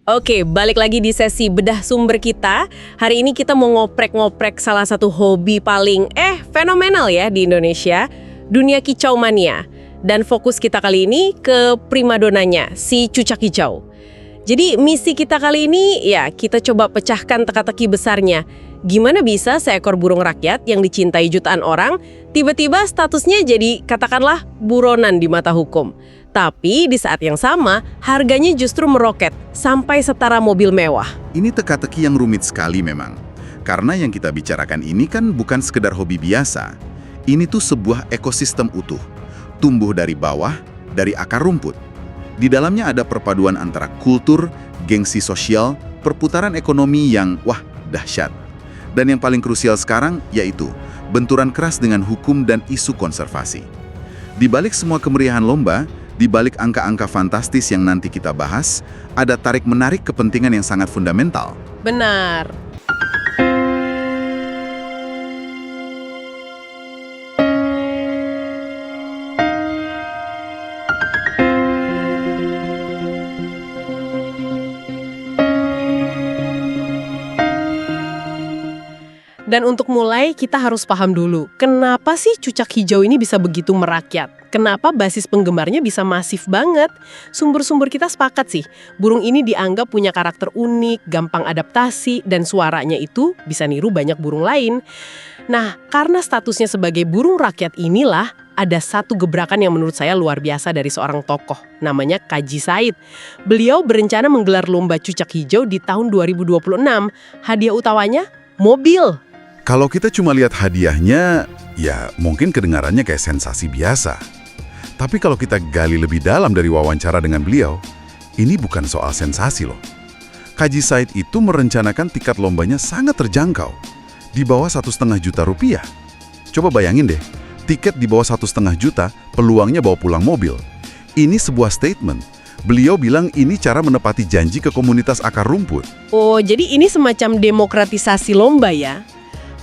Oke, balik lagi di sesi bedah sumber kita. Hari ini kita mau ngoprek-ngoprek salah satu hobi paling fenomenal ya di Indonesia, dunia kicau mania. Dan fokus kita kali ini ke primadonanya, si cucak hijau. Jadi misi kita kali ini ya kita coba pecahkan teka-teki besarnya. Gimana bisa seekor burung rakyat yang dicintai jutaan orang, tiba-tiba statusnya jadi katakanlah buronan di mata hukum. Tapi di saat yang sama, harganya justru meroket sampai setara mobil mewah. Ini teka-teki yang rumit sekali memang. Karena yang kita bicarakan ini kan bukan sekedar hobi biasa. Ini tuh sebuah ekosistem utuh. Tumbuh dari bawah, dari akar rumput. Di dalamnya ada perpaduan antara kultur, gengsi sosial, perputaran ekonomi yang, dahsyat. Dan yang paling krusial sekarang yaitu benturan keras dengan hukum dan isu konservasi. Di balik semua kemeriahan lomba, di balik angka-angka fantastis yang nanti kita bahas, ada tarik-menarik kepentingan yang sangat fundamental. Benar. Dan untuk mulai, kita harus paham dulu, kenapa sih cucak hijau ini bisa begitu merakyat? Kenapa basis penggemarnya bisa masif banget? Sumber-sumber kita sepakat sih, burung ini dianggap punya karakter unik, gampang adaptasi, dan suaranya itu bisa niru banyak burung lain. Nah, karena statusnya sebagai burung rakyat inilah, ada satu gebrakan yang menurut saya luar biasa dari seorang tokoh, namanya Kaji Said. Beliau berencana menggelar lomba cucak hijau di tahun 2026. Hadiah utamanya, mobil. Kalau kita cuma lihat hadiahnya, ya mungkin kedengarannya kayak sensasi biasa. Tapi kalau kita gali lebih dalam dari wawancara dengan beliau, ini bukan soal sensasi loh. Kaji Said itu merencanakan tiket lombanya sangat terjangkau, di bawah 1,5 juta rupiah. Coba bayangin deh, tiket di bawah 1,5 juta, peluangnya bawa pulang mobil. Ini sebuah statement. Beliau bilang ini cara menepati janji ke komunitas akar rumput. Oh, jadi ini semacam demokratisasi lomba ya?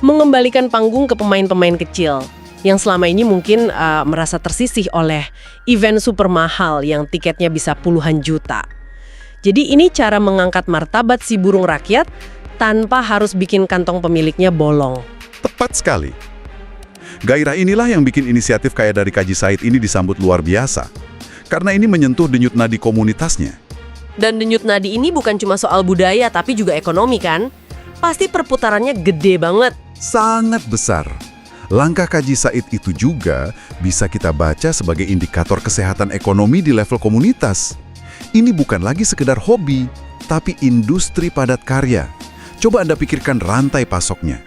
Mengembalikan panggung ke pemain-pemain kecil yang selama ini mungkin merasa tersisih oleh event super mahal yang tiketnya bisa puluhan juta. Jadi ini cara mengangkat martabat si burung rakyat tanpa harus bikin kantong pemiliknya bolong. Tepat sekali. Gairah inilah yang bikin inisiatif kayak dari Kaji Said ini disambut luar biasa. Karena ini menyentuh denyut nadi komunitasnya. Dan denyut nadi ini bukan cuma soal budaya tapi juga ekonomi kan? Pasti perputarannya gede banget. Sangat besar. Langkah Kaji Said itu juga bisa kita baca sebagai indikator kesehatan ekonomi di level komunitas. Ini bukan lagi sekedar hobi, tapi industri padat karya. Coba Anda pikirkan rantai pasoknya.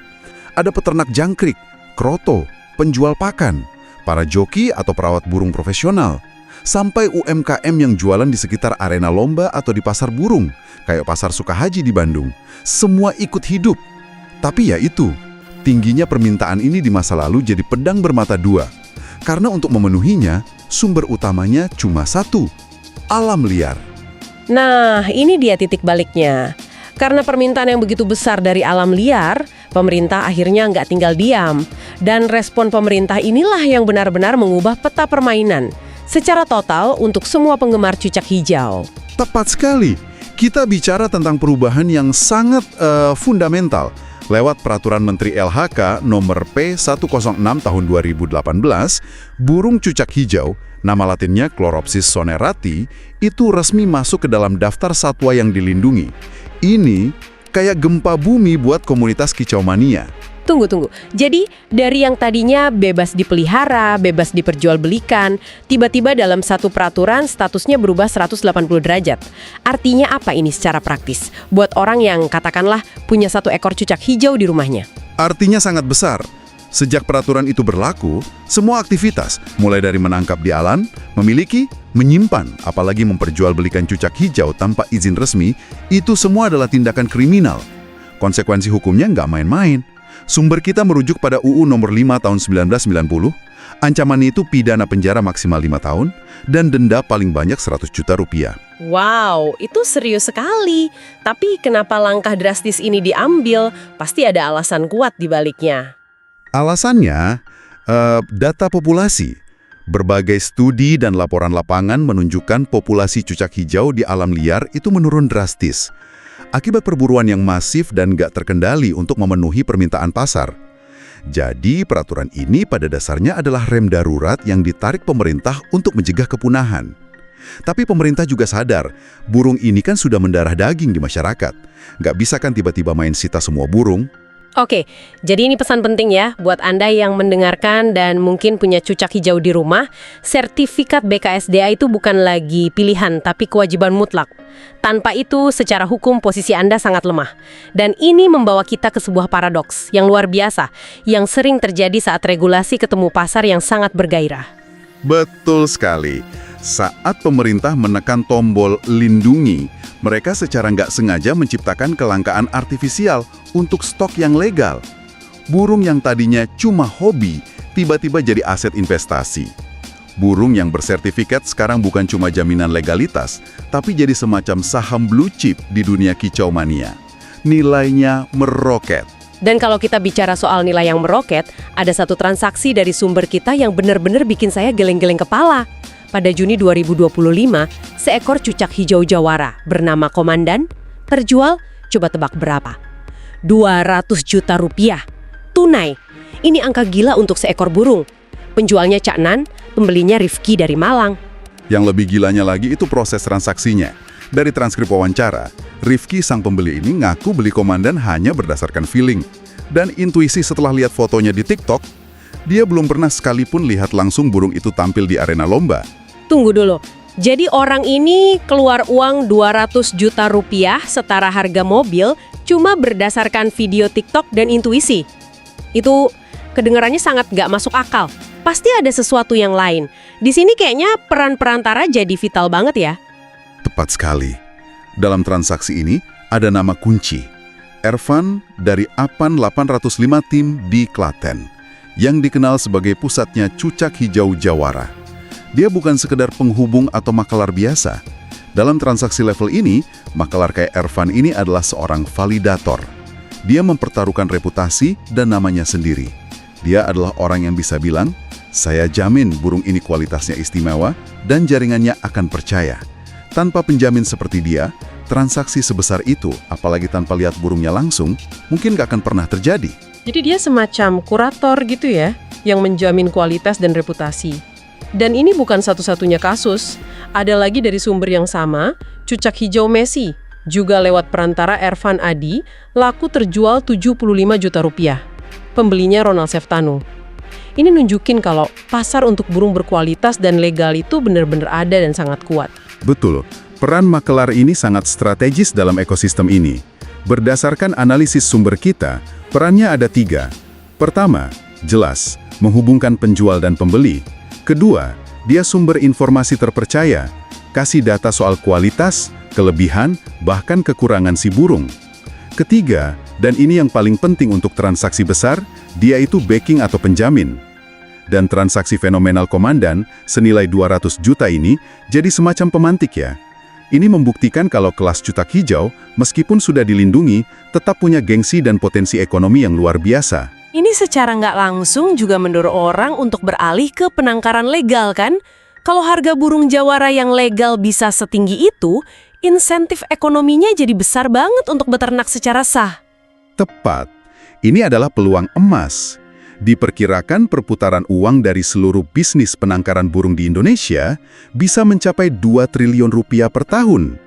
Ada peternak jangkrik, kroto, penjual pakan, para joki atau perawat burung profesional, sampai UMKM yang jualan di sekitar arena lomba atau di pasar burung, kayak Pasar Sukahaji di Bandung. Semua ikut hidup. Tapi ya itu, tingginya permintaan ini di masa lalu jadi pedang bermata dua. Karena untuk memenuhinya, sumber utamanya cuma satu, alam liar. Nah, ini dia titik baliknya. Karena permintaan yang begitu besar dari alam liar, pemerintah akhirnya nggak tinggal diam. Dan respon pemerintah inilah yang benar-benar mengubah peta permainan secara total untuk semua penggemar cucak hijau. Tepat sekali. Kita bicara tentang perubahan yang sangat fundamental. Lewat Peraturan Menteri LHK nomor P106 tahun 2018, burung cucak hijau, nama latinnya Chloropsis sonerati, itu resmi masuk ke dalam daftar satwa yang dilindungi. Ini kayak gempa bumi buat komunitas kicau mania. Tunggu. Jadi dari yang tadinya bebas dipelihara, bebas diperjualbelikan, tiba-tiba dalam satu peraturan statusnya berubah 180 derajat. Artinya apa ini secara praktis? Buat orang yang katakanlah punya 1 ekor cucak hijau di rumahnya. Artinya sangat besar. Sejak peraturan itu berlaku, semua aktivitas, mulai dari menangkap di alam, memiliki, menyimpan, apalagi memperjualbelikan cucak hijau tanpa izin resmi, itu semua adalah tindakan kriminal. Konsekuensi hukumnya nggak main-main. Sumber kita merujuk pada UU nomor 5 tahun 1990, ancamannya itu pidana penjara maksimal 5 tahun, dan denda paling banyak 100 juta rupiah. Wow, itu serius sekali. Tapi kenapa langkah drastis ini diambil? Pasti ada alasan kuat di baliknya. Alasannya, data populasi. Berbagai studi dan laporan lapangan menunjukkan populasi cucak hijau di alam liar itu menurun drastis akibat perburuan yang masif dan gak terkendali untuk memenuhi permintaan pasar. Jadi, peraturan ini pada dasarnya adalah rem darurat yang ditarik pemerintah untuk mencegah kepunahan. Tapi pemerintah juga sadar, burung ini kan sudah mendarah daging di masyarakat. Nggak bisa kan tiba-tiba main sita semua burung? Oke, jadi ini pesan penting ya buat Anda yang mendengarkan dan mungkin punya cucak hijau di rumah. Sertifikat BKSDA itu bukan lagi pilihan, tapi kewajiban mutlak. Tanpa itu, secara hukum posisi Anda sangat lemah. Dan ini membawa kita ke sebuah paradoks yang luar biasa, yang sering terjadi saat regulasi ketemu pasar yang sangat bergairah. Betul sekali. Saat pemerintah menekan tombol lindungi, mereka secara nggak sengaja menciptakan kelangkaan artifisial untuk stok yang legal. Burung yang tadinya cuma hobi, tiba-tiba jadi aset investasi. Burung yang bersertifikat sekarang bukan cuma jaminan legalitas, tapi jadi semacam saham blue chip di dunia kicau mania. Nilainya meroket. Dan kalau kita bicara soal nilai yang meroket, ada satu transaksi dari sumber kita yang benar-benar bikin saya geleng-geleng kepala. Pada Juni 2025, seekor cucak hijau jawara bernama Komandan terjual, coba tebak berapa? 200 juta rupiah. Tunai. Ini angka gila untuk seekor burung. Penjualnya Cak Nan, pembelinya Rifki dari Malang. Yang lebih gilanya lagi itu proses transaksinya. Dari transkrip wawancara, Rifki sang pembeli ini ngaku beli Komandan hanya berdasarkan feeling. Dan intuisi setelah lihat fotonya di TikTok, dia belum pernah sekalipun lihat langsung burung itu tampil di arena lomba. Tunggu dulu. Jadi orang ini keluar uang 200 juta rupiah setara harga mobil cuma berdasarkan video TikTok dan intuisi. Itu kedengarannya sangat gak masuk akal. Pasti ada sesuatu yang lain. Di sini kayaknya peran perantara jadi vital banget ya. Tepat sekali. Dalam transaksi ini ada nama kunci. Ervan dari Apan 805 Tim di Klaten, yang dikenal sebagai pusatnya cucak hijau jawara. Dia bukan sekedar penghubung atau makelar biasa. Dalam transaksi level ini, makelar kayak Ervan ini adalah seorang validator. Dia mempertaruhkan reputasi dan namanya sendiri. Dia adalah orang yang bisa bilang, saya jamin burung ini kualitasnya istimewa dan jaringannya akan percaya. Tanpa penjamin seperti dia, transaksi sebesar itu, apalagi tanpa lihat burungnya langsung, mungkin gak akan pernah terjadi. Jadi dia semacam kurator gitu ya, yang menjamin kualitas dan reputasi. Dan ini bukan satu-satunya kasus. Ada lagi dari sumber yang sama, cucak hijau Messi, juga lewat perantara Ervan Adi, laku terjual 75 juta rupiah. Pembelinya Ronald Seftanu. Ini nunjukin kalau pasar untuk burung berkualitas dan legal itu benar-benar ada dan sangat kuat. Betul, peran makelar ini sangat strategis dalam ekosistem ini. Berdasarkan analisis sumber kita, perannya ada 3. Pertama, jelas, menghubungkan penjual dan pembeli. Kedua, dia sumber informasi terpercaya, kasih data soal kualitas, kelebihan, bahkan kekurangan si burung. Ketiga, dan ini yang paling penting untuk transaksi besar, dia itu backing atau penjamin. Dan transaksi fenomenal Komandan, senilai 200 juta ini, jadi semacam pemantik ya. Ini membuktikan kalau kelas cucak hijau, meskipun sudah dilindungi, tetap punya gengsi dan potensi ekonomi yang luar biasa. Ini secara nggak langsung juga mendorong orang untuk beralih ke penangkaran legal kan? Kalau harga burung jawara yang legal bisa setinggi itu, insentif ekonominya jadi besar banget untuk beternak secara sah. Tepat. Ini adalah peluang emas. Diperkirakan perputaran uang dari seluruh bisnis penangkaran burung di Indonesia bisa mencapai 2 triliun rupiah per tahun.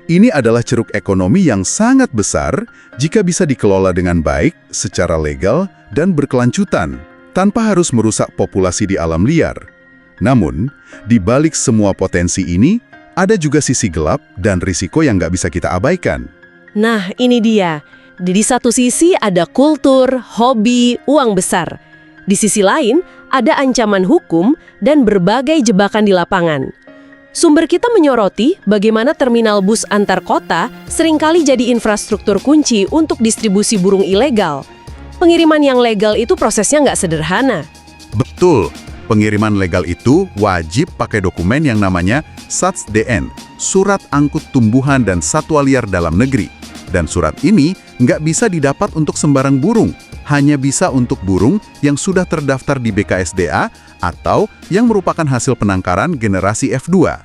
Ini adalah ceruk ekonomi yang sangat besar jika bisa dikelola dengan baik, secara legal, dan berkelanjutan, tanpa harus merusak populasi di alam liar. Namun, di balik semua potensi ini, ada juga sisi gelap dan risiko yang nggak bisa kita abaikan. Nah, ini dia. Di satu sisi ada kultur, hobi, uang besar. Di sisi lain, ada ancaman hukum dan berbagai jebakan di lapangan. Sumber kita menyoroti bagaimana terminal bus antar kota seringkali jadi infrastruktur kunci untuk distribusi burung ilegal. Pengiriman yang legal itu prosesnya nggak sederhana. Betul, pengiriman legal itu wajib pakai dokumen yang namanya SATS-DN, Surat Angkut Tumbuhan dan Satwa Liar Dalam Negeri. Dan surat ini nggak bisa didapat untuk sembarang burung, hanya bisa untuk burung yang sudah terdaftar di BKSDA atau yang merupakan hasil penangkaran generasi F2.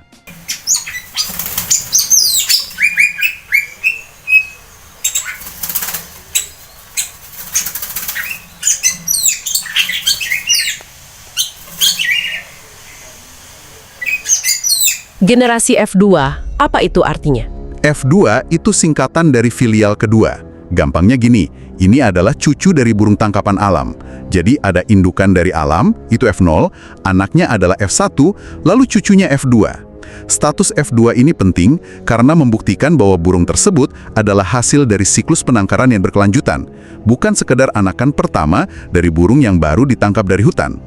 Generasi F2, apa itu artinya? F2 itu singkatan dari filial kedua. Gampangnya gini, ini adalah cucu dari burung tangkapan alam. Jadi ada indukan dari alam, itu F0, anaknya adalah F1, lalu cucunya F2. Status F2 ini penting karena membuktikan bahwa burung tersebut adalah hasil dari siklus penangkaran yang berkelanjutan, bukan sekedar anakan pertama dari burung yang baru ditangkap dari hutan.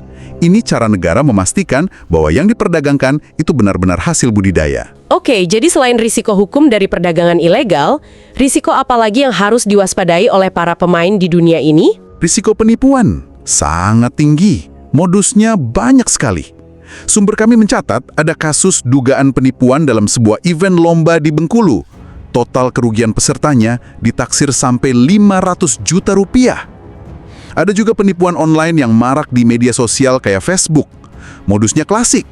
Ini cara negara memastikan bahwa yang diperdagangkan itu benar-benar hasil budidaya. Oke, jadi selain risiko hukum dari perdagangan ilegal, risiko apa lagi yang harus diwaspadai oleh para pemain di dunia ini? Risiko penipuan sangat tinggi, modusnya banyak sekali. Sumber kami mencatat ada kasus dugaan penipuan dalam sebuah event lomba di Bengkulu. Total kerugian pesertanya ditaksir sampai 500 juta rupiah. Ada juga penipuan online yang marak di media sosial kayak Facebook. Modusnya klasik.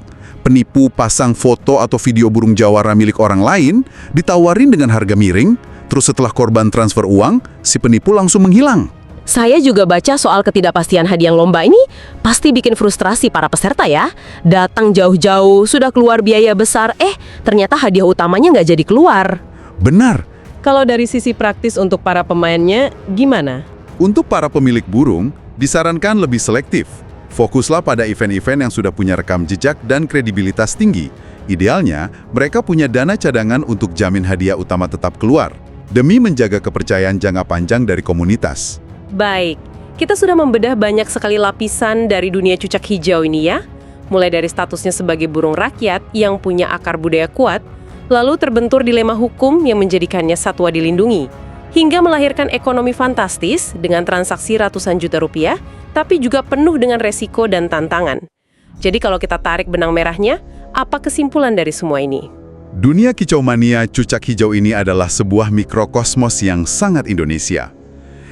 Penipu pasang foto atau video burung jawara milik orang lain, ditawarin dengan harga miring, terus setelah korban transfer uang, si penipu langsung menghilang. Saya juga baca soal ketidakpastian hadiah lomba ini pasti bikin frustrasi para peserta ya. Datang jauh-jauh, sudah keluar biaya besar, ternyata hadiah utamanya nggak jadi keluar. Benar. Kalau dari sisi praktis untuk para pemainnya, gimana? Untuk para pemilik burung, disarankan lebih selektif. Fokuslah pada event-event yang sudah punya rekam jejak dan kredibilitas tinggi. Idealnya, mereka punya dana cadangan untuk jamin hadiah utama tetap keluar, demi menjaga kepercayaan jangka panjang dari komunitas. Baik, kita sudah membedah banyak sekali lapisan dari dunia cucak hijau ini ya. Mulai dari statusnya sebagai burung rakyat yang punya akar budaya kuat, lalu terbentur dilema hukum yang menjadikannya satwa dilindungi, hingga melahirkan ekonomi fantastis dengan transaksi ratusan juta rupiah, tapi juga penuh dengan resiko dan tantangan. Jadi kalau kita tarik benang merahnya, apa kesimpulan dari semua ini? Dunia kicau mania cucak hijau ini adalah sebuah mikrokosmos yang sangat Indonesia.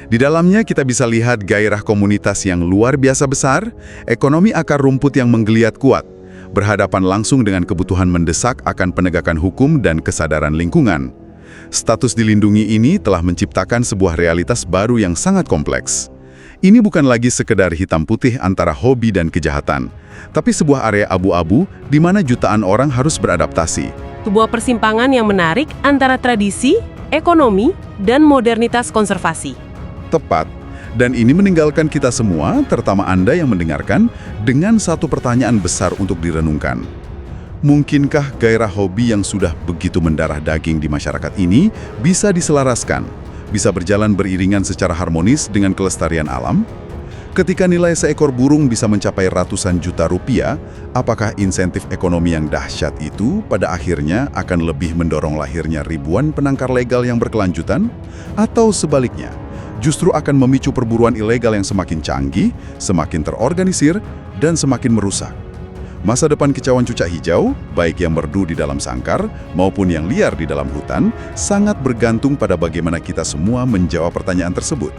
Di dalamnya kita bisa lihat gairah komunitas yang luar biasa besar, ekonomi akar rumput yang menggeliat kuat, berhadapan langsung dengan kebutuhan mendesak akan penegakan hukum dan kesadaran lingkungan. Status dilindungi ini telah menciptakan sebuah realitas baru yang sangat kompleks. Ini bukan lagi sekedar hitam putih antara hobi dan kejahatan, tapi sebuah area abu-abu di mana jutaan orang harus beradaptasi. Sebuah persimpangan yang menarik antara tradisi, ekonomi, dan modernitas konservasi. Tepat. Dan ini meninggalkan kita semua, terutama Anda yang mendengarkan, dengan satu pertanyaan besar untuk direnungkan. Mungkinkah gairah hobi yang sudah begitu mendarah daging di masyarakat ini bisa diselaraskan, bisa berjalan beriringan secara harmonis dengan kelestarian alam? Ketika nilai seekor burung bisa mencapai ratusan juta rupiah, apakah insentif ekonomi yang dahsyat itu pada akhirnya akan lebih mendorong lahirnya ribuan penangkar legal yang berkelanjutan? Atau sebaliknya, justru akan memicu perburuan ilegal yang semakin canggih, semakin terorganisir, dan semakin merusak? Masa depan kicauan cucak hijau, baik yang merdu di dalam sangkar maupun yang liar di dalam hutan, sangat bergantung pada bagaimana kita semua menjawab pertanyaan tersebut.